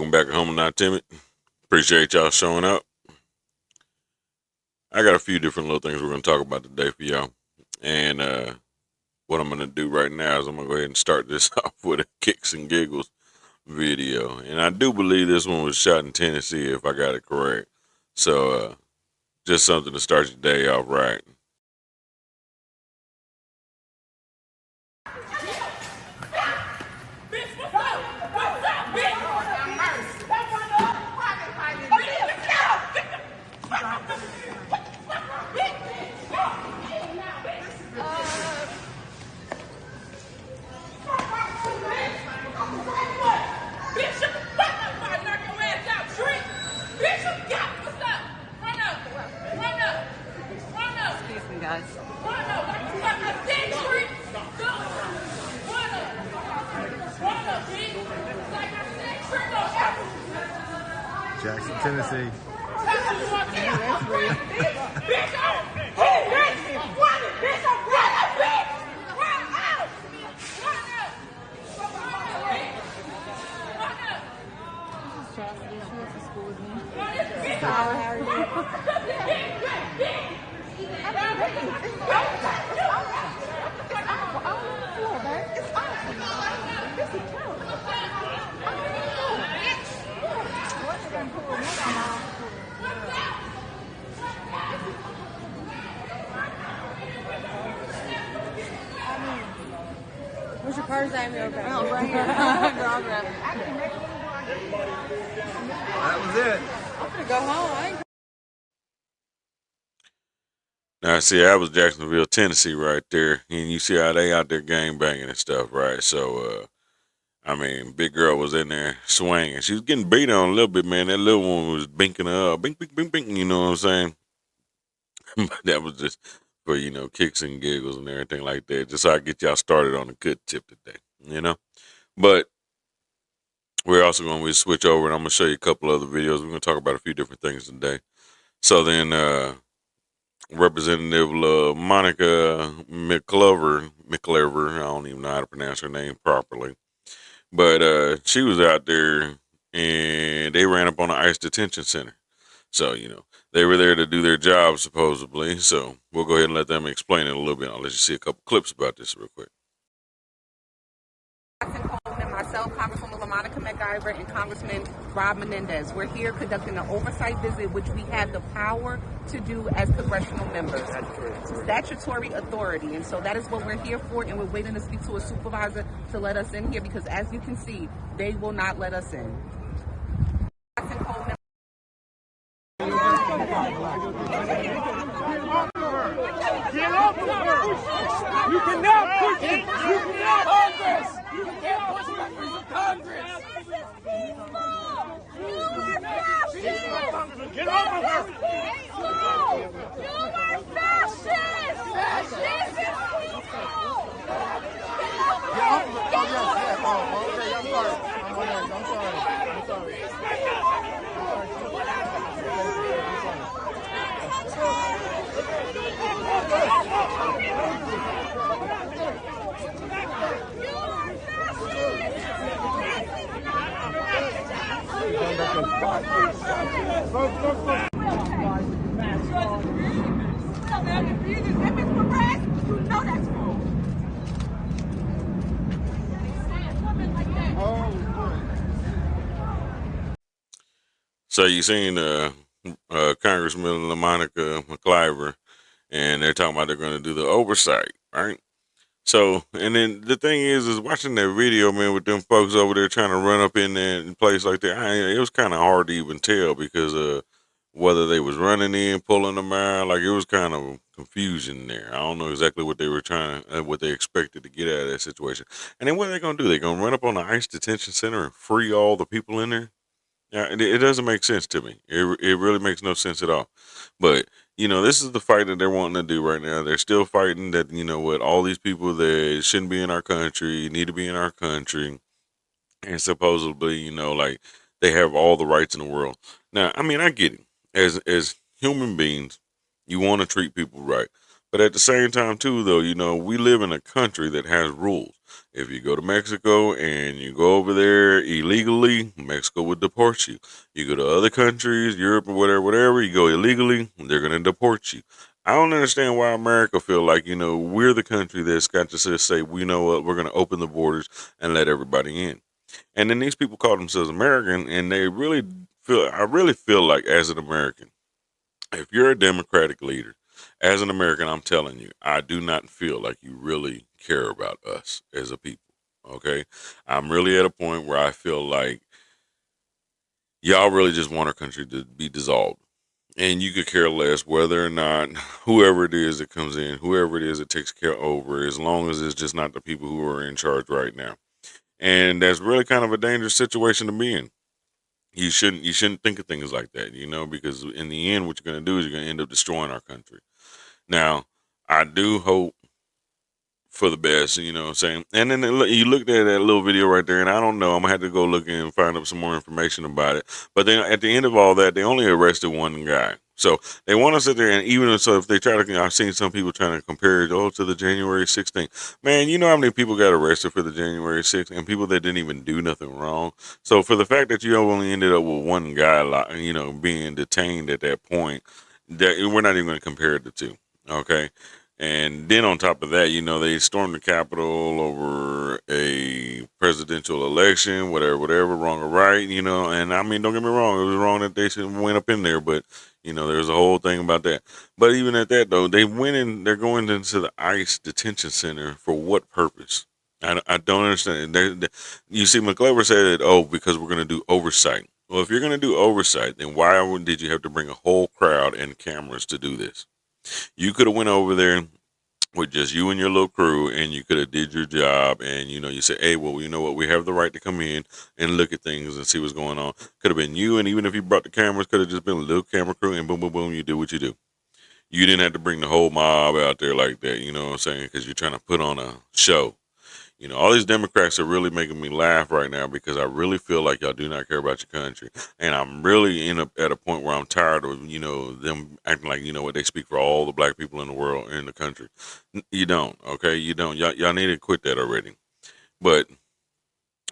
Welcome back to Humble Not Timid. Appreciate y'all showing up. I got a few different little things we're going to talk about today for y'all. And what I'm going to do right now is I'm going to go ahead and start this off with a kicks and giggles video. And I do believe this one was shot in Tennessee, if I got it correct. So just something to start your day off right. Jackson, Tennessee. What's your car's name? Okay. Oh, right here. That was it. I'm gonna go home. Now, see, that was Jacksonville, Tennessee right there. And you see how they out there gang banging and stuff, right? So, big girl was in there swinging. She was getting beat on a little bit, man. That little one was binking her up. Bink, bink, bink, bink, you know what I'm saying? But that was just for, kicks and giggles and everything like that. Just so I get y'all started on a good tip today, But we're also going to switch over and I'm going to show you a couple other videos. We're going to talk about a few different things today. So then, Representative Monica McClover, I don't even know how to pronounce her name properly, but she was out there and they ran up on the ICE detention center. So, they were there to do their job supposedly. So we'll go ahead and let them explain it a little bit. I'll let you see a couple clips about this real quick. Myself, Congresswoman LaMonica McIver, and Congressman Rob Menendez. We're here conducting an oversight visit, which we have the power to do as congressional members. Statutory authority. And so that is what we're here for, and we're waiting to speak to a supervisor to let us in here because, as you can see, they will not let us in. Get off of her! You cannot push it! You cannot Congress! You can't push members of Congress! Get off of her! You are fascist! Fascist is peaceful! Get off of it. Oh, yes. Oh, okay. I'm sorry. So you seen Congressman LaMonica McIver, and they're talking about they're going to do the oversight, right? So, and then the thing is watching that video, man, with them folks over there trying to run up in there in place like that, it was kind of hard to even tell because whether they was running in, pulling them out, like it was kind of confusion there. I don't know exactly what they were what they expected to get out of that situation. And then what are they going to do? They're going to run up on the ICE detention center and free all the people in there? Yeah, it doesn't make sense to me. It really makes no sense at all. But this is the fight that they're wanting to do right now. They're still fighting that all these people that shouldn't be in our country need to be in our country, and supposedly like they have all the rights in the world. Now, I get it. As human beings, you want to treat people right, But at the same time, too, though, we live in a country that has rules. If you go to Mexico and you go over there illegally, Mexico would deport you. You go to other countries, Europe or whatever, you go illegally, they're going to deport you. I don't understand why America feel like, we're the country that's got to just say, we know what, we're going to open the borders and let everybody in. And then these people call themselves American, and I really feel like as an American, if you're a Democratic leader, as an American, I'm telling you, I do not feel like you really care about us as a people. Okay. I'm really at a point where I feel like y'all really just want our country to be dissolved. And you could care less whether or not whoever it is that comes in, whoever it is that takes care over, as long as it's just not the people who are in charge right now. And that's really kind of a dangerous situation to be in. You shouldn't think of things like that, because in the end, what you're going to do is you're going to end up destroying our country. Now, I do hope for the best, you know what I'm saying? And then you looked at that little video right there, and I don't know, I'm gonna have to go look and find up some more information about it. But then at the end of all that, they only arrested one guy. So they want to sit there, and even so, if they try to, I've seen some people trying to compare it to the January 16th. Man, you know how many people got arrested for the January 6th, and people that didn't even do nothing wrong. So for the fact that you only ended up with one guy, being detained at that point, that we're not even going to compare the two. Okay. And then on top of that, they stormed the Capitol over a presidential election, whatever, wrong or right, and I mean, don't get me wrong, it was wrong that they went up in there, but, there's a whole thing about that. But even at that, though, they're going into the ICE detention center for what purpose? I don't understand. You see, McClever said, because we're going to do oversight. Well, if you're going to do oversight, then why did you have to bring a whole crowd and cameras to do this? You could have went over there with just you and your little crew, and you could have did your job, and you say, hey, well, you know what, we have the right to come in and look at things and see what's going on. Could have been you, and even if you brought the cameras, could have just been a little camera crew, and boom, boom, boom, you do what you do. You didn't have to bring the whole mob out there like that, you know what I'm saying, because you're trying to put on a show. All these Democrats are really making me laugh right now because I really feel like y'all do not care about your country. And I'm really at a point where I'm tired of, them acting like, what, they speak for all the black people in the world, in the country. You don't, okay? You don't. Y'all need to quit that already. But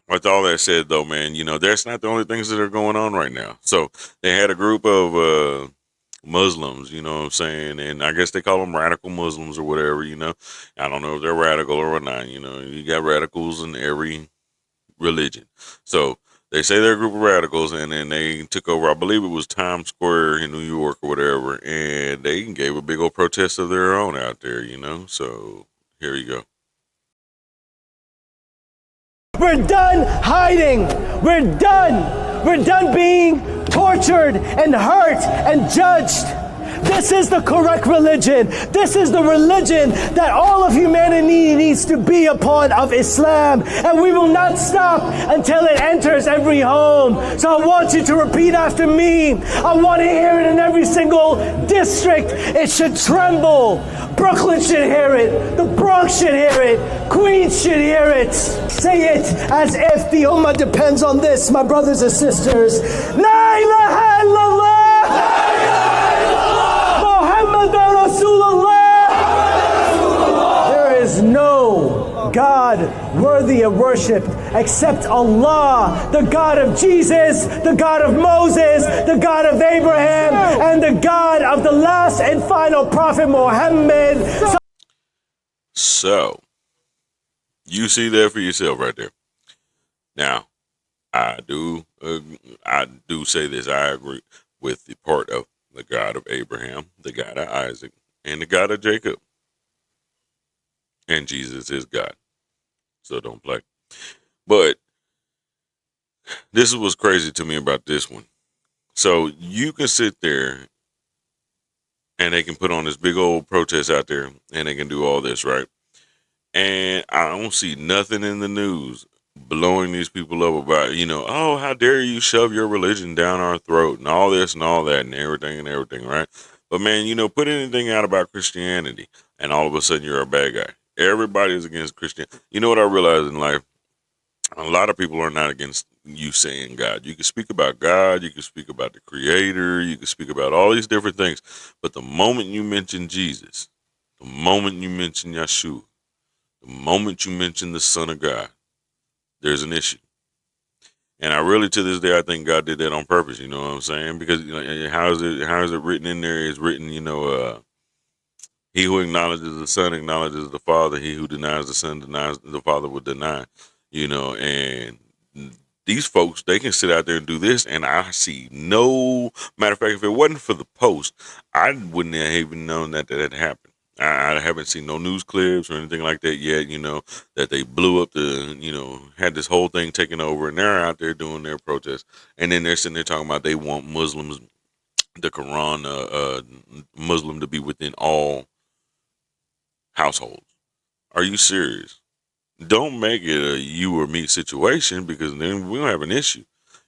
with all that said, though, man, that's not the only things that are going on right now. So they had a group of Muslims, you know what I'm saying? And I guess they call them radical Muslims or whatever, I don't know if they're radical or not, you got radicals in every religion. So they say they're a group of radicals, and then they took over, I believe it was Times Square in New York or whatever, and they gave a big old protest of their own out there, So here you go. We're done hiding. We're done. We're done being tortured and hurt and judged. This is the correct religion. This is the religion that all of humanity needs to be upon, of Islam. And we will not stop until it enters every home. So I want you to repeat after me. I want to hear it in every single district. It should tremble. Brooklyn should hear it. The Bronx should hear it. Queens should hear it. Say it as if the Ummah depends on this, my brothers and sisters. La ilaha illallah. There is no God worthy of worship except Allah, the God of Jesus, the God of Moses, the God of Abraham, and the God of the last and final prophet Muhammad. So, you see that for yourself right there. Now, I do say this. I agree with the part of the God of Abraham, the God of Isaac, and the God of Jacob. And Jesus is God. So don't play. But this is what's crazy to me about this one. So you can sit there and they can put on this big old protest out there and they can do all this, right? And I don't see nothing in the news blowing these people up about, how dare you shove your religion down our throat and all this and all that and everything, right? But man, put anything out about Christianity and all of a sudden you're a bad guy. Everybody is against Christianity. You know what I realized in life? A lot of people are not against you saying God. You can speak about God, you can speak about the Creator, you can speak about all these different things. But the moment you mention Jesus, The moment you mention Yeshua, the moment you mention the Son of God, there's an issue. And I really, to this day, I think God did that on purpose. You know what I'm saying? Because how is it written in there? It's written, he who acknowledges the Son acknowledges the Father. He who denies the Son denies the Father will deny. And these folks, they can sit out there and do this, and I see no matter of fact, if it wasn't for the post, I wouldn't have even known that had happened. I haven't seen no news clips or anything like that yet, that they blew up had this whole thing taken over, and they're out there doing their protests. And then they're sitting there talking about they want Muslims, the Quran, Muslim to be within all households. Are you serious? Don't make it a you or me situation, because then we'll have an issue.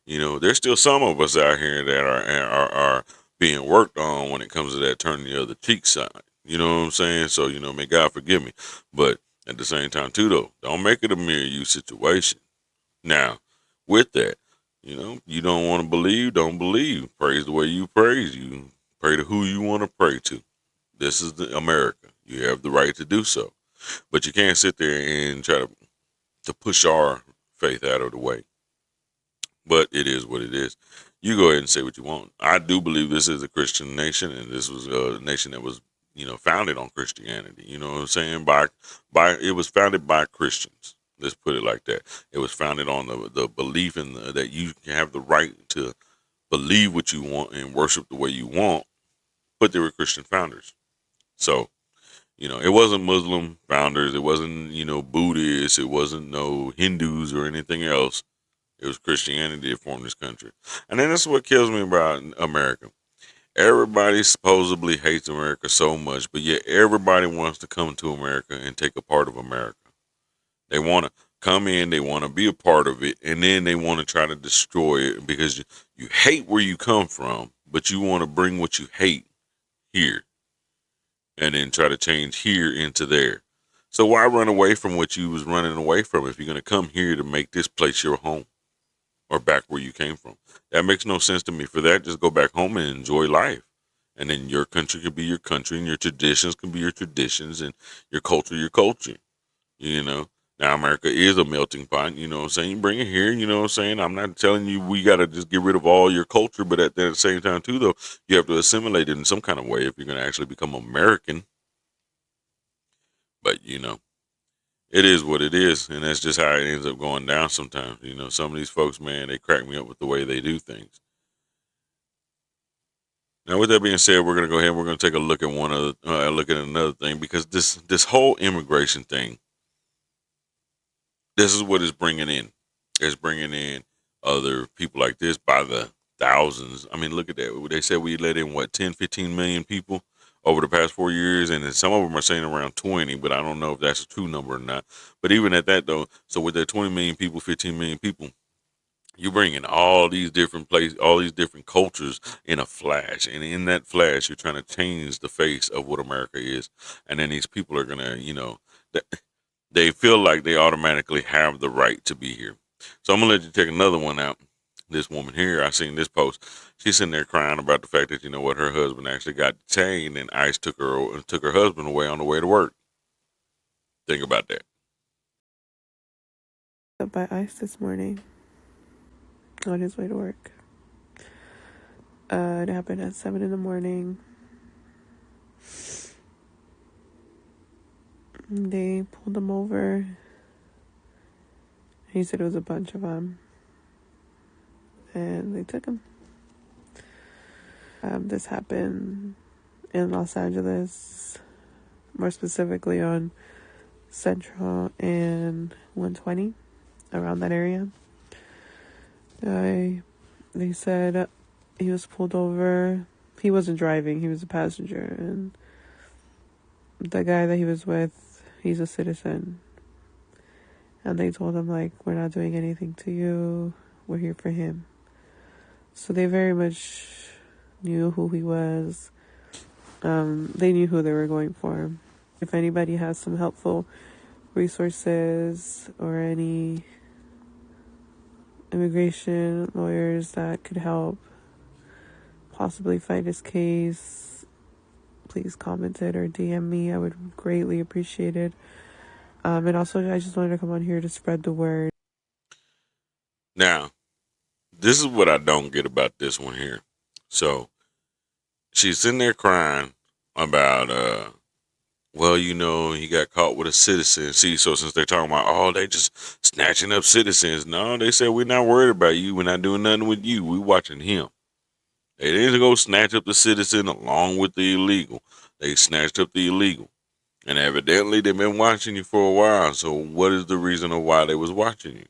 There's still some of us out here that are being worked on when it comes to that turning the other cheek side. You know what I'm saying? So, may God forgive me. But at the same time, too, though, don't make it a mere you situation. Now, with that, you don't want to believe, don't believe. Praise the way you praise. You pray to who you want to pray to. This is America. You have the right to do so. But you can't sit there and try to push our faith out of the way. But it is what it is. You go ahead and say what you want. I do believe this is a Christian nation, and this was a nation that was, founded on Christianity. You know what I'm saying? By it was founded by Christians. Let's put it like that. It was founded on the belief that you have the right to believe what you want and worship the way you want. But they were Christian founders. So, it wasn't Muslim founders. It wasn't, Buddhists. It wasn't no Hindus or anything else. It was Christianity that formed this country. And then that's what kills me about America. Everybody supposedly hates America so much, but yet everybody wants to come to America and take a part of America. They want to come in, they want to be a part of it, and then they want to try to destroy it because you hate where you come from, but you want to bring what you hate here and then try to change here into there. So why run away from what you was running away from if you're going to come here to make this place your home or back where you came from? That makes no sense to me. For that, just go back home and enjoy life. And then your country can be your country, and your traditions can be your traditions, and your culture, Now, America is a melting pot, you know what I'm saying? You bring it here, you know what I'm saying? I'm not telling you we got to just get rid of all your culture, but at the same time, too, though, you have to assimilate it in some kind of way if you're going to actually become American. But, it is what it is, and that's just how it ends up going down sometimes. Some of these folks, man, they crack me up with the way they do things. Now, with that being said, we're going to go ahead and we're going to take a look at another thing, because this whole immigration thing, this is what it's bringing in. It's bringing in other people like this by the thousands. I mean, look at that. They said we let in, 10, 15 million people over the past 4 years, and then some of them are saying around 20, but I don't know if that's a true number or not. But even at that, though, so with that 20 million people, 15 million people, you bring in all these different places, all these different cultures in a flash. And in that flash, you're trying to change the face of what America is. And then these people are going to, they feel like they automatically have the right to be here. So I'm going to let you take another one out. This woman here, I seen this post. She's sitting there crying about the fact that, her husband actually got detained and ICE took her husband away on the way to work. Think about that. Up by ICE this morning on his way to work. It happened at 7 a.m. They pulled him over. He said it was a bunch of them. And they took him. This happened in Los Angeles, more specifically on Central and 120, around that area. They said he was pulled over. He wasn't driving, he was a passenger. And the guy that he was with, he's a citizen. And they told him, we're not doing anything to you. We're here for him. So they very much knew who he was. They knew who they were going for. If anybody has some helpful resources or any immigration lawyers that could help possibly fight his case, please comment it or DM me. I would greatly appreciate it. And also, I just wanted to come on here to spread the word. Now, this is what I don't get about this one here. So she's sitting there crying about well, he got caught with a citizen. See, so since they're talking about, oh, they just snatching up citizens. No, they said, we're not worried about you. We're not doing nothing with you. We watching him. They didn't go snatch up the citizen along with the illegal. They snatched up the illegal. And evidently they've been watching you for a while. So what is the reason of why they was watching you?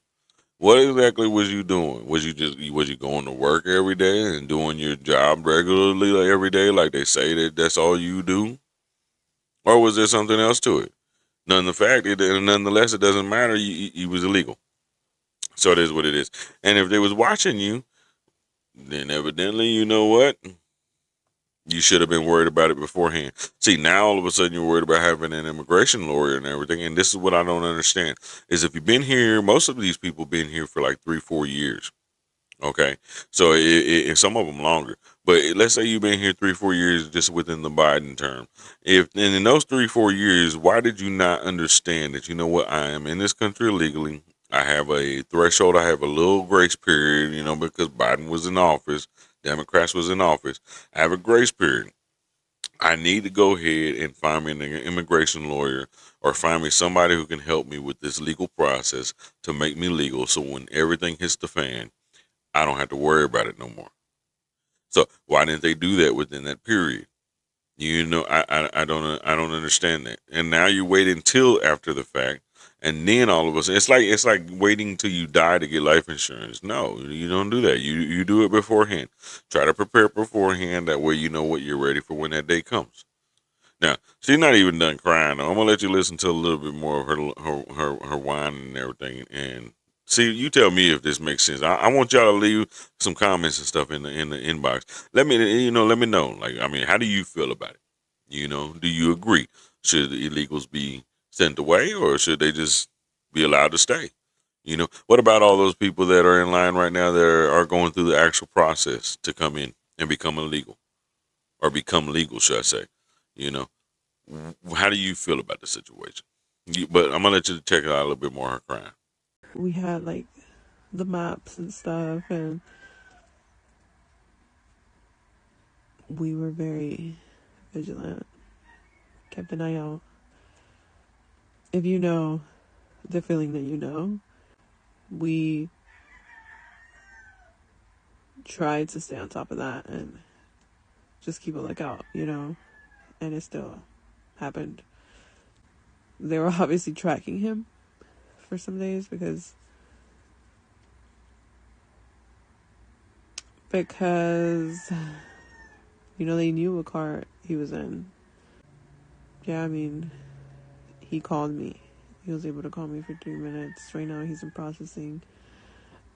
What exactly was you doing? Was you going to work every day and doing your job regularly like every day like they say that's all you do? Or was there something else to it? Nonetheless, it doesn't matter. You was illegal. So it is what it is. And if they was watching you, then evidently, you know what? You should have been worried about it beforehand. See, now all of a sudden you're worried about having an immigration lawyer and everything. And this is what I don't understand. Is if you've been here, most of these people been here for like 3-4 years. Okay, so some of them longer, but let's say you've been here 3-4 years just within the Biden term. If and in those 3-4 years, why did you not understand that, you know what, I am in this country illegally? I have a threshold. I have a little grace period, because Biden was in office, Democrats was in office. I have a grace period. I need to go ahead and find me an immigration lawyer or find me somebody who can help me with this legal process to make me legal. So when everything hits the fan, I don't have to worry about it no more. So why didn't they do that within that period? I don't understand that. And now you wait until after the fact, and then all of a sudden it's like waiting till you die to get life insurance. No, you don't do that. You do it beforehand. Try to prepare beforehand. That way you know what you're ready for when that day comes. Now, she's not even done crying. I'm gonna let you listen to a little bit more of her whining and everything, and see. You tell me if this makes sense. I want y'all to leave some comments and stuff in the inbox. Let me know. Like, I mean, how do you feel about it? Do you agree? Should the illegals be sent away, or should they just be allowed to stay? What about all those people that are in line right now that are going through the actual process to come in and become illegal or become legal, should I say? You know, how do you feel about the situation? But I'm gonna let you check out a little bit more of her crime. We had like the maps and stuff, and we were very vigilant, kept an eye out. If you know the feeling that we tried to stay on top of that and just keep a lookout, and it still happened. They were obviously tracking him for some days because they knew what car he was in. Yeah, I mean, he called me. He was able to call me for 3 minutes. Right now he's in processing.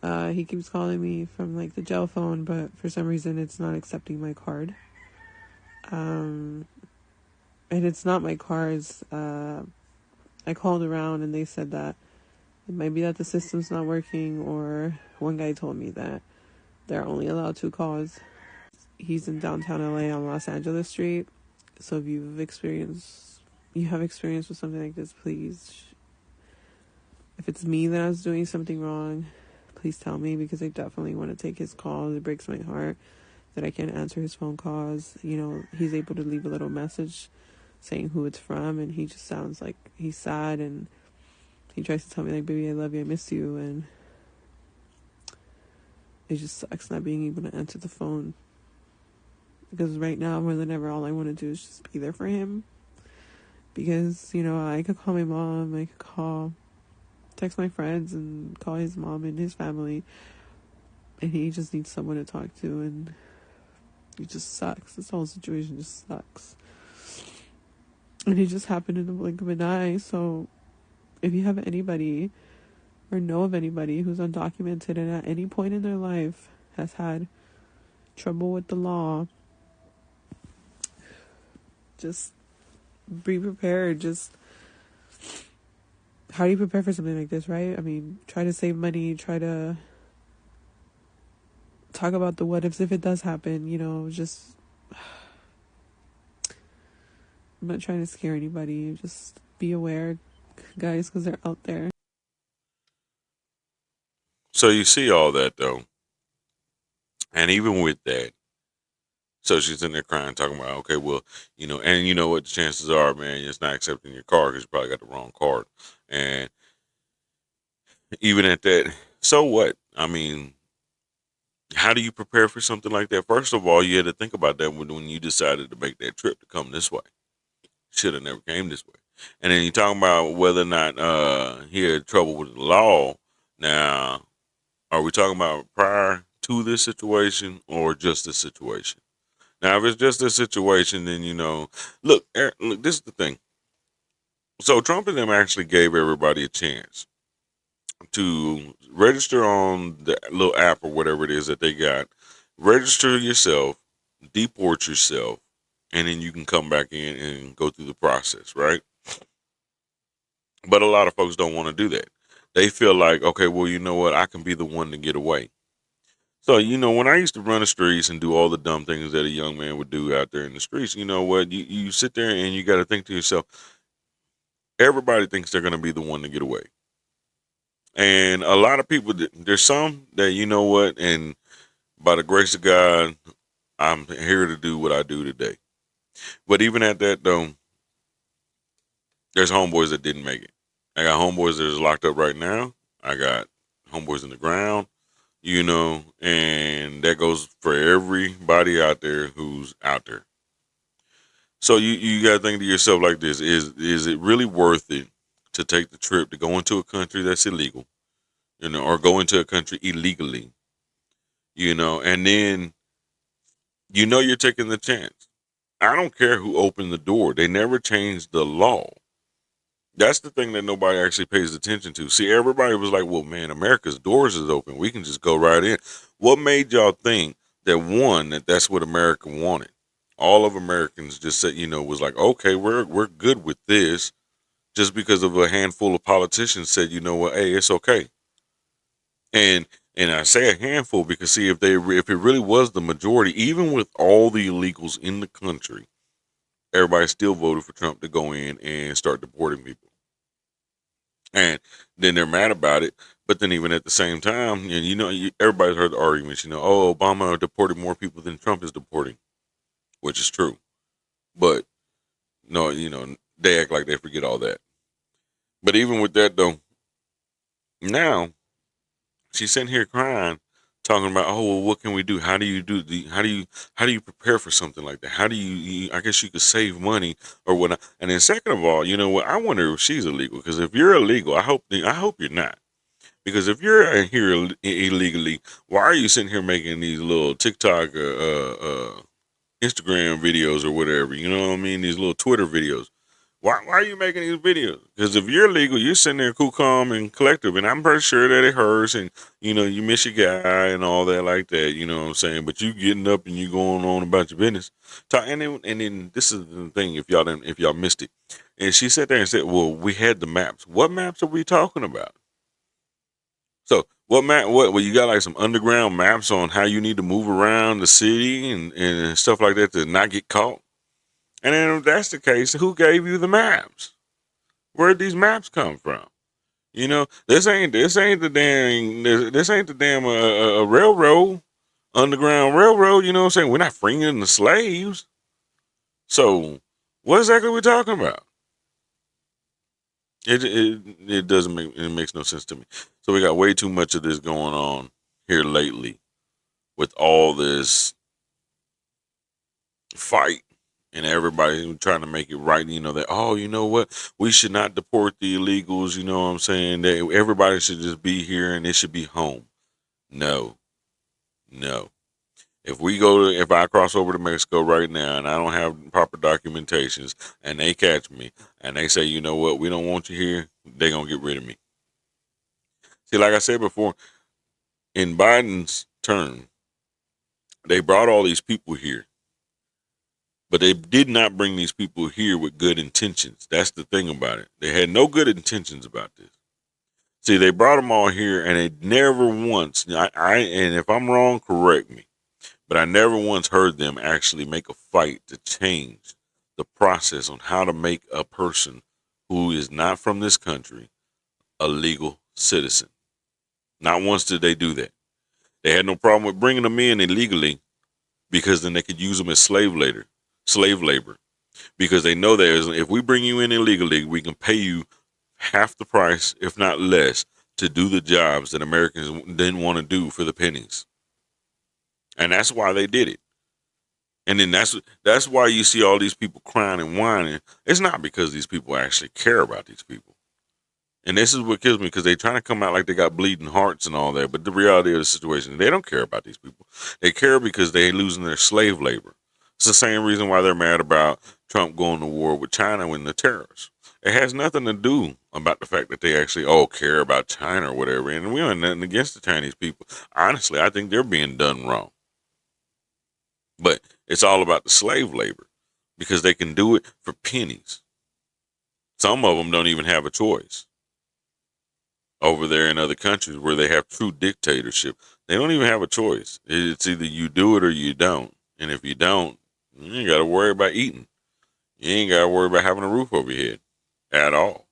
He keeps calling me from like the jail phone, but for some reason it's not accepting my card. And it's not my cards. I called around and they said that it might be that the system's not working, or one guy told me that they're only allowed 2 calls. He's in downtown LA on Los Angeles Street. So if you have experience with something like this, please, if it's me that I was doing something wrong, please tell me, because I definitely want to take his calls. It breaks my heart that I can't answer his phone calls. He's able to leave a little message saying who it's from, and he just sounds like he's sad, and he tries to tell me like, baby, I love you, I miss you, and it just sucks not being able to answer the phone, because right now more than ever all I want to do is just be there for him, because I could call my mom, I could text my friends and call his mom and his family, and he just needs someone to talk to, and it just sucks. This whole situation just sucks. And it just happened in the blink of an eye. So if you have anybody or know of anybody who's undocumented and at any point in their life has had trouble with the law, just be prepared. Just, how do you prepare for something like this, right? I mean, try to save money, try to talk about the what ifs if it does happen, just I'm not trying to scare anybody. Just be aware, guys, because they're out there. So you see all that though, and even with that, so she's in there crying, talking about, okay, well, and you know what the chances are, man, it's not accepting your card because you probably got the wrong card, and even at that, so what? I mean, how do you prepare for something like that? First of all, you had to think about that when you decided to make that trip to come this way. Should have never came this way. And then you talking about whether or not he had trouble with the law. Now, are we talking about prior to this situation or just this situation? Now, if it's just this situation, then look, look. This is the thing. So Trump and them actually gave everybody a chance to register on the little app or whatever it is that they got. Register yourself, deport yourself, and then you can come back in and go through the process, right? But a lot of folks don't want to do that. They feel like, okay, well, you know what? I can be the one to get away. So, when I used to run the streets and do all the dumb things that a young man would do out there in the streets, you know what? You sit there and you got to think to yourself, everybody thinks they're going to be the one to get away. And a lot of people, there's some that, you know what? And by the grace of God, I'm here to do what I do today. But even at that, though, there's homeboys that didn't make it. I got homeboys that is locked up right now. I got homeboys in the ground, and that goes for everybody out there who's out there. So you got to think to yourself like this: is it really worth it to take the trip to go into a country that's illegal, or go into a country illegally, and then you're taking the chance. I don't care who opened the door; they never changed the law. That's the thing that nobody actually pays attention to. See, everybody was like, well, man, America's doors is open. We can just go right in. What made y'all think that's what America wanted? All of Americans just said, was like, okay, we're good with this, just because of a handful of politicians said, you know what, hey, it's okay. And I say a handful because see, if it really was the majority, even with all the illegals in the country, everybody still voted for Trump to go in and start deporting people. And then they're mad about it. But then even at the same time, and everybody's heard the arguments, oh, Obama deported more people than Trump is deporting, which is true. But no, they act like they forget all that. But even with that though, now she's sitting here crying, talking about, oh, well, what can we do? How do you prepare for something like that? How do I guess you could save money or whatnot. And then second of all, you know what? I wonder if she's illegal, because if you're illegal, I hope you're not. Because if you're here illegally, why are you sitting here making these little TikTok, Instagram videos or whatever? You know what I mean? These little Twitter videos. Why are you making these videos? Because if you're legal, you're sitting there cool, calm, and collective, and I'm pretty sure that it hurts, and you miss your guy and all that like that. You know what I'm saying? But you getting up and you going on about your business. And then this is the thing. If y'all missed it, and she sat there and said, "Well, we had the maps. What maps are we talking about?" So what map? Well, you got like some underground maps on how you need to move around the city and stuff like that to not get caught. And then if that's the case, who gave you the maps? Where'd these maps come from? This ain't the damn railroad, underground railroad. You know what I'm saying? We're not freeing the slaves. So what exactly are we talking about? It doesn't makes no sense to me. So we got way too much of this going on here lately, with all this fight. And everybody trying to make it right, that, oh, you know what? We should not deport the illegals, you know what I'm saying? That everybody should just be here and it should be home. No. If I cross over to Mexico right now and I don't have proper documentations and they catch me and they say, you know what, we don't want you here, they're going to get rid of me. See, like I said before, in Biden's term, they brought all these people here. But they did not bring these people here with good intentions. That's the thing about it. They had no good intentions about this. See, they brought them all here, and they never once, and if I'm wrong, correct me, but I never once heard them actually make a fight to change the process on how to make a person who is not from this country a legal citizen. Not once did they do that. They had no problem with bringing them in illegally because then they could use them as slave labor. Because they know that if we bring you in illegally, we can pay you half the price, if not less, to do the jobs that Americans didn't want to do for the pennies. And that's why they did it. And then that's why you see all these people crying and whining. It's not because these people actually care about these people. And this is what kills me, because they trying to come out like they got bleeding hearts and all that. But the reality of the situation, they don't care about these people. They care because they're losing their slave labor. It's the same reason why they're mad about Trump going to war with China when the terrorists. It has nothing to do about the fact that they actually all care about China or whatever. And we have nothing against the Chinese people. Honestly, I think they're being done wrong. But it's all about the slave labor, because they can do it for pennies. Some of them don't even have a choice. Over there in other countries where they have true dictatorship, they don't even have a choice. It's either you do it or you don't. And if you don't, you ain't got to worry about eating. You ain't got to worry about having a roof over your head at all.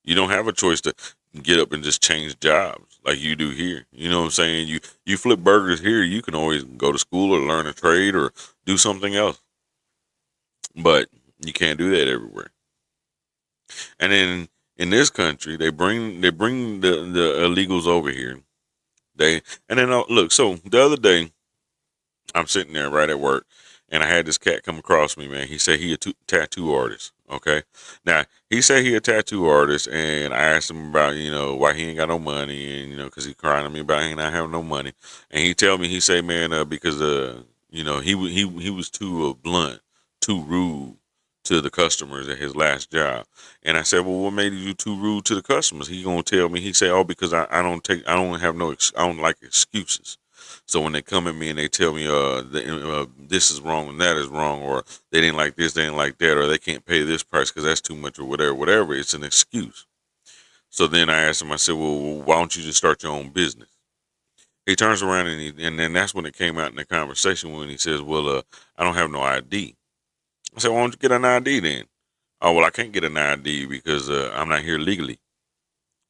You don't have a choice to get up and just change jobs like you do here. You know what I'm saying? You flip burgers here, you can always go to school or learn a trade or do something else. But you can't do that everywhere. And then in this country, they bring the illegals over here. Look. So the other day, I'm sitting there right at work, and I had this cat come across me. Man, he said he a tattoo artist. Okay, now he said he a tattoo artist, and I asked him about why he ain't got no money, and because he crying to me about he not having no money, and he tell me, he say, man, because he was too blunt, too rude to the customers at his last job. And I said, well, what made you too rude to the customers? He gonna tell me, he say, oh, because I don't like excuses. So when they come at me and they tell me this is wrong and that is wrong, or they didn't like this, they didn't like that, or they can't pay this price because that's too much, or whatever, it's an excuse. So then I asked him, I said, well, why don't you just start your own business? He turns around and then that's when it came out in the conversation when he says, well, I don't have no ID. I said, why don't you get an ID then? Oh, well, I can't get an ID because I'm not here legally.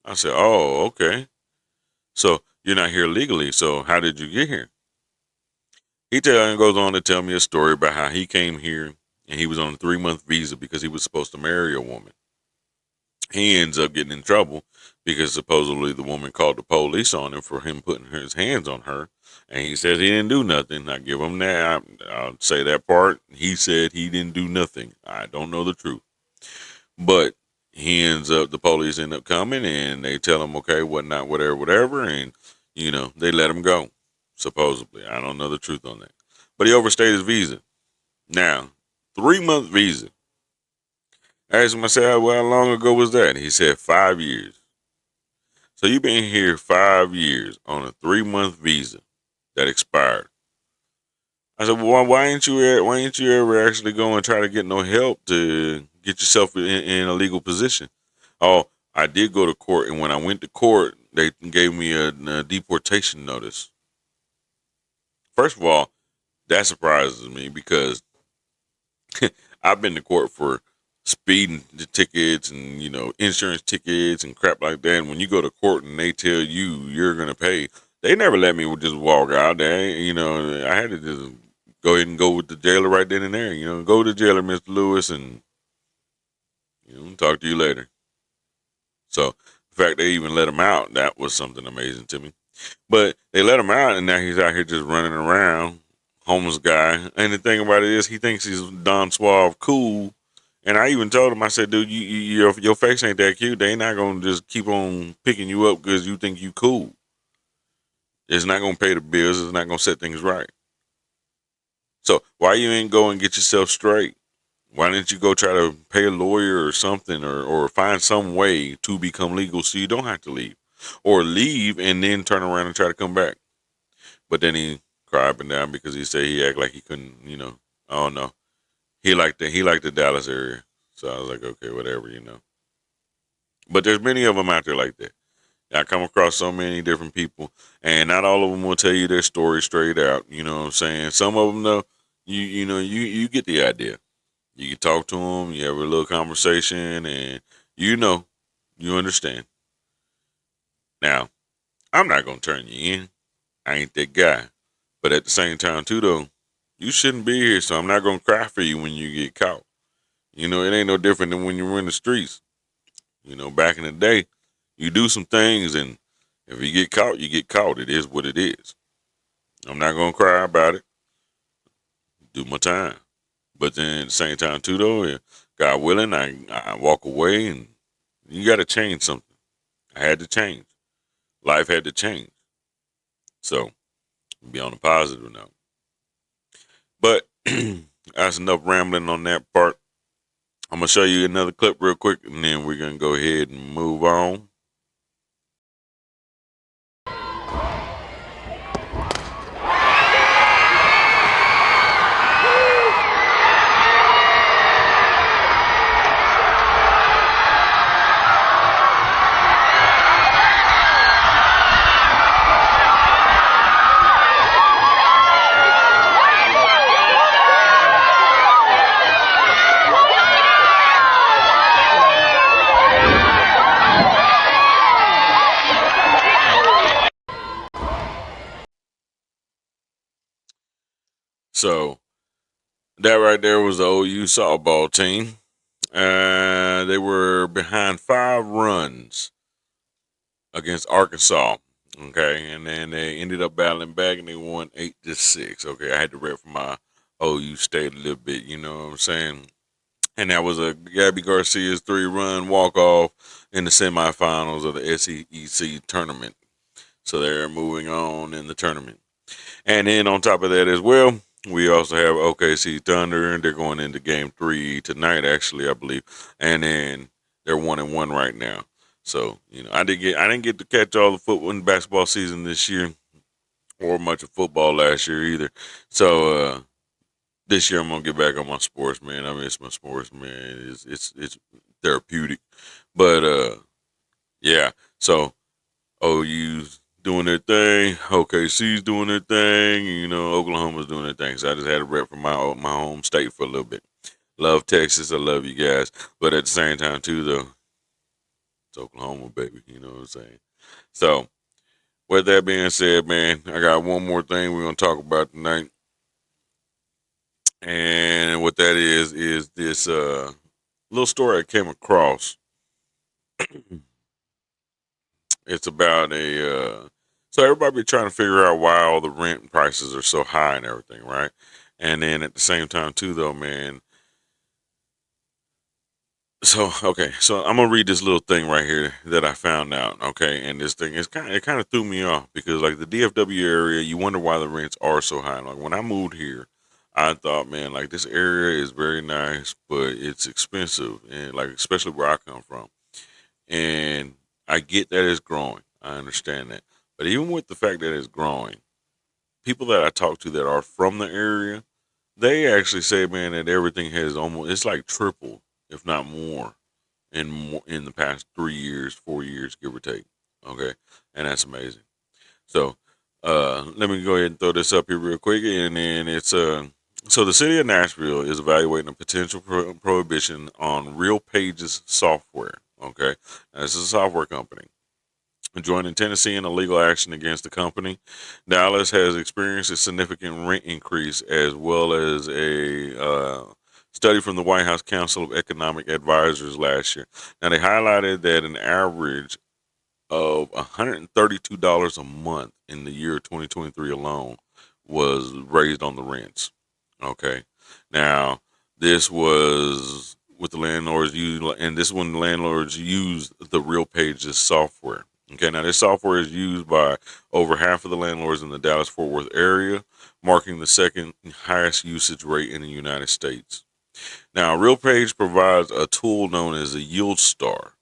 I said, oh, okay. So you're not here legally, so how did you get here? He goes on to tell me a story about how he came here and he was on a 3-month visa because he was supposed to marry a woman. He ends up getting in trouble because supposedly the woman called the police on him for him putting his hands on her. And he says he didn't do nothing. I give him that. I'll say that part. He said he didn't do nothing. I don't know the truth. But the police end up coming and they tell him, okay, whatnot, whatever. And, they let him go, supposedly. I don't know the truth on that. But he overstayed his visa. Now, 3-month visa. I asked him, I said, well, how long ago was that? He said 5 years. So you've been here 5 years on a 3-month visa that expired. I said, well, why ain't you ever actually go and try to get no help to get yourself in a legal position? Oh, I did go to court, and when I went to court, they gave me a deportation notice. First of all, that surprises me because I've been to court for speeding tickets and insurance tickets and crap like that. And when you go to court and they tell you you're gonna pay, they never let me just walk out there. I had to just go ahead and go with the jailer right then and there. Go to the jailer, Mr. Lewis, and talk to you later. So the fact they even let him out, that was something amazing to me. But they let him out, and now he's out here just running around, homeless guy. And the thing about it is, he thinks he's Don Suave cool. And I even told him, I said, dude, your face ain't that cute. They ain't not going to just keep on picking you up because you think you cool. It's not going to pay the bills. It's not going to set things right. So why you ain't go and get yourself straight? Why didn't you go try to pay a lawyer or something or find some way to become legal so you don't have to leave? Or leave and then turn around and try to come back. But then he cried up and down because he said he acted like he couldn't, I don't know. He liked the Dallas area. So I was like, okay, whatever. But there's many of them out there like that. I come across so many different people, and not all of them will tell you their story straight out. You know what I'm saying? Some of them, though, you get the idea. You can talk to them, you have a little conversation, and you know, you understand. Now, I'm not gonna turn you in. I ain't that guy. But at the same time, too, though, you shouldn't be here, so I'm not gonna cry for you when you get caught. You know, it ain't no different than when you were in the streets. You know, back in the day, you do some things, and if you get caught, you get caught. It is what it is. I'm not gonna cry about it. Do my time. But then at the same time, too, though, God willing, I walk away, and you got to change something. I had to change. Life had to change. So, be on a positive note. But that's enough rambling on that part. I'm gonna show you another clip real quick, and then we're gonna go ahead and move on. So that right there was the OU softball team. They were behind 5 runs against Arkansas. Okay, and then they ended up battling back and they won 8-6. Okay, I had to rep for my OU state a little bit. You know what I'm saying? And that was a Gabby Garcia's 3-run walk off in the semifinals of the SEC tournament. So they're moving on in the tournament. And then on top of that as well, we also have OKC Thunder, and they're going into Game 3 tonight, actually, I believe. And then they're 1-1 right now. So I didn't get to catch all the football and basketball season this year, or much of football last year either. So this year I'm gonna get back on my sports, man. I miss my sports, man. It's therapeutic, but yeah. So OU's doing their thing, OKC's doing their thing, Oklahoma's doing their thing. So I just had to rep for my home state for a little bit. Love Texas, I love you guys, but at the same time too, though, it's Oklahoma, baby. You know what I'm saying? So with that being said, man, I got one more thing we're gonna talk about tonight, and what that is this little story I came across. It's about so everybody be trying to figure out why all the rent prices are so high and everything, right? And then at the same time too, though, man. So okay, so I'm gonna read this little thing right here that I found out. Okay, and this thing it kind of threw me off because like the DFW area, you wonder why the rents are so high. Like when I moved here, I thought, man, like this area is very nice, but it's expensive, and like especially where I come from. And I get that it's growing. I understand that. But even with the fact that it's growing, people that I talk to that are from the area, they actually say, man, that everything has almost it's like tripled, if not more, in the past 3 years, 4 years, give or take. Okay. And that's amazing. So let me go ahead and throw this up here real quick. And then it's so the city of Nashville is evaluating a potential prohibition on Real Pages software. Okay. Now, this is a software company. Joining Tennessee in a legal action against the company, Dallas has experienced a significant rent increase as well as a study from the White House Council of Economic Advisors last year. Now, they highlighted that an average of $132 a month in the year 2023 alone was raised on the rents. Okay. Now, this was with the landlords use, and this when the landlords use the Real Pages software. Okay, now this software is used by over half of the landlords in the Dallas-Fort Worth area, marking the second highest usage rate in the United States. Now, RealPage provides a tool known as a Yield Star,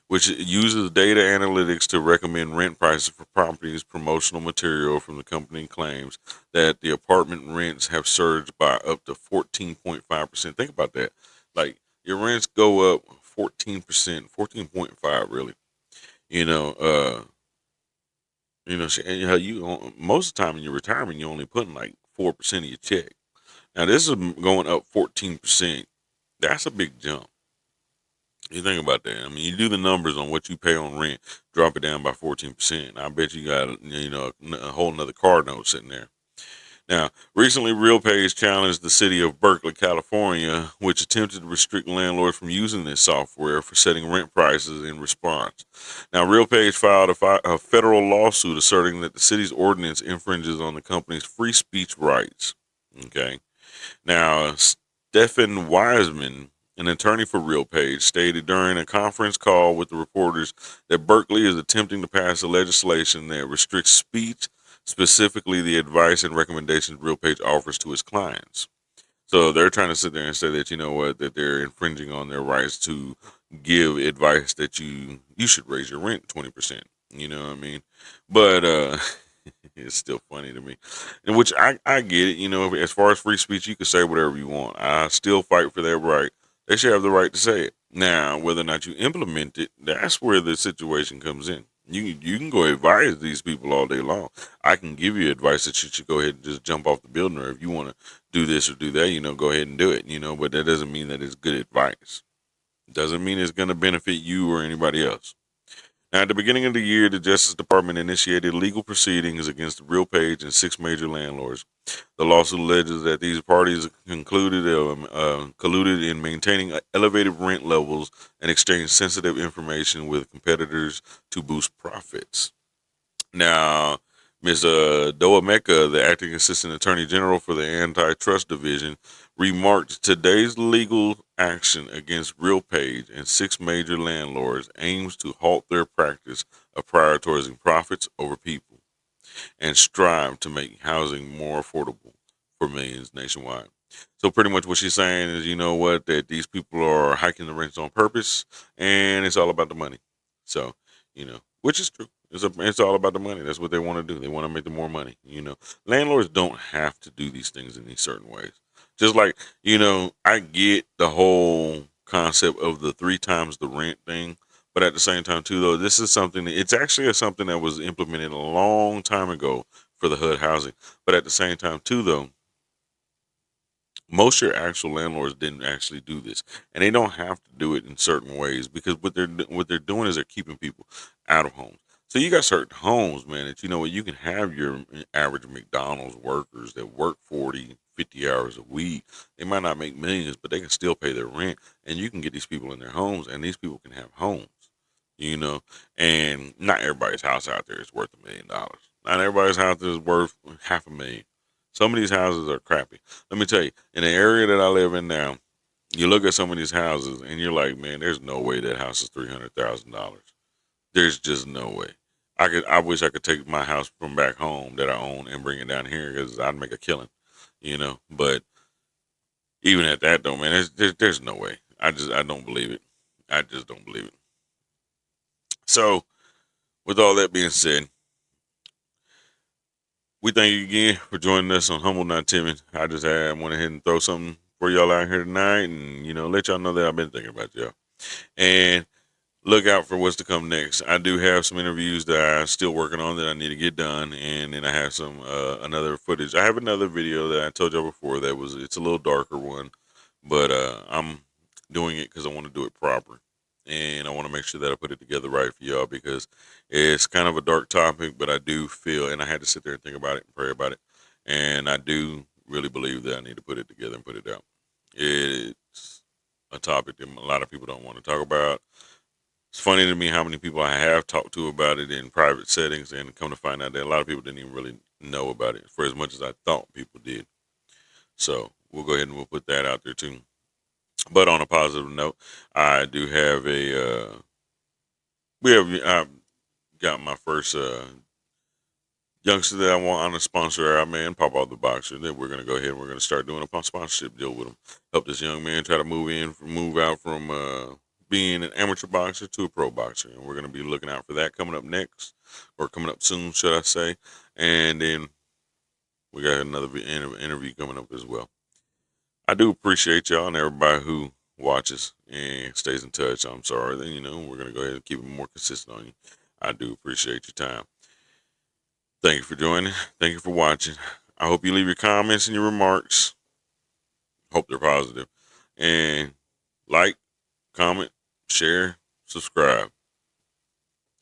which uses data analytics to recommend rent prices for properties. Promotional material from the company claims that the apartment rents have surged by up to 14.5%. Think about that. Like your rents go up 14%, 14.5 really. You know, and how most of the time in your retirement you're only putting like 4% of your check. Now this is going up 14%. That's a big jump. You think about that. I mean, you do the numbers on what you pay on rent, drop it down by 14%. I bet you got, a whole nother car note sitting there. Now, recently, RealPage challenged the city of Berkeley, California, which attempted to restrict landlords from using this software for setting rent prices in response. Now, RealPage filed a federal lawsuit asserting that the city's ordinance infringes on the company's free speech rights. Okay. Now, Stephen Wiseman, an attorney for RealPage, stated during a conference call with the reporters that Berkeley is attempting to pass a legislation that restricts speech, specifically the advice and recommendations RealPage offers to its clients. So they're trying to sit there and say that, you know what, that they're infringing on their rights to give advice that you should raise your rent 20%. You know what I mean? But it's still funny to me. And which I get it, as far as free speech, you can say whatever you want. I still fight for that right. They should have the right to say it. Now, whether or not you implement it, that's where the situation comes in. You can go advise these people all day long. I can give you advice that you should go ahead and just jump off the building, or if you want to do this or do that, go ahead and do it, but that doesn't mean that it's good advice. Doesn't mean it's going to benefit you or anybody else. Now, at the beginning of the year, the Justice Department initiated legal proceedings against RealPage and 6 major landlords. The lawsuit alleges that these parties colluded in maintaining elevated rent levels and exchanged sensitive information with competitors to boost profits. Now, Ms. Doa Mecca, the acting assistant attorney general for the antitrust division, remarked today's legal action against RealPage and 6 major landlords aims to halt their practice of prioritizing profits over people and strive to make housing more affordable for millions nationwide. So pretty much what she's saying is, you know what, that these people are hiking the rents on purpose, and it's all about the money. So, which is true. It's all about the money. That's what they want to do. They want to make the more money. Landlords don't have to do these things in these certain ways. Just like, I get the whole concept of the 3 times the rent thing. But at the same time, too, though, this is something, it's actually something that was implemented a long time ago for the HUD housing. But at the same time, too, though, most of your actual landlords didn't actually do this, and they don't have to do it in certain ways, because what they're doing is they're keeping people out of homes. So you got certain homes, man, that what you can have your average McDonald's workers that work 40, 50 hours a week. They might not make millions, but they can still pay their rent, and you can get these people in their homes, and these people can have homes. And not everybody's house out there is worth $1 million. Not everybody's house is worth $500,000. Some of these houses are crappy. Let me tell you, in the area that I live in now, you look at some of these houses and you're like, man, there's no way that house is $300,000. There's just no way. I wish I could take my house from back home that I own and bring it down here, because I'd make a killing, But even at that, though, man, there's no way. I don't believe it. I just don't believe it. So, with all that being said, we thank you again for joining us on Humble Not Timid. I just went ahead and throw something for y'all out here tonight, and let y'all know that I've been thinking about y'all. And look out for what's to come next. I do have some interviews that I'm still working on that I need to get done, and then I have some another footage. I have another video that I told y'all before it's a little darker one, but I'm doing it because I want to do it proper. And I want to make sure that I put it together right for y'all, because it's kind of a dark topic, but I do feel, and I had to sit there and think about it and pray about it. And I do really believe that I need to put it together and put it out. It's a topic that a lot of people don't want to talk about. It's funny to me how many people I have talked to about it in private settings, and come to find out that a lot of people didn't even really know about it for as much as I thought people did. So we'll go ahead and we'll put that out there too. But on a positive note, I do have I've got my first youngster that I want on a sponsor our man, Pop Out the Boxer. Then we're going to go ahead and we're going to start doing a sponsorship deal with him. Help this young man try to move out from being an amateur boxer to a pro boxer. And we're going to be looking out for that coming up next, or coming up soon, should I say. And then we got another interview coming up as well. I do appreciate y'all and everybody who watches and stays in touch. I'm sorry that, we're going to go ahead and keep it more consistent on you. I do appreciate your time. Thank you for joining. Thank you for watching. I hope you leave your comments and your remarks. Hope they're positive. And Like, comment, share, subscribe.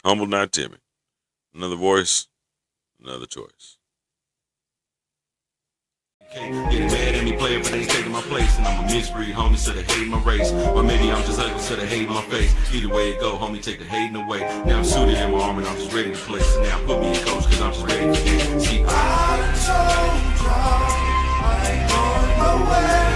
Humble Not Timid. Another voice, another choice. Getting mad at me, player, but they ain't taking my place. And I'm a misbreed, homie, so they hate my race. Or maybe I'm just ugly, so they hate my face. Either way it go, homie, take the hating away. Now I'm suited in my armor and I'm just ready to play. So now put me in coach, cause I'm just ready to get. See, I told y'all I ain't going nowhere.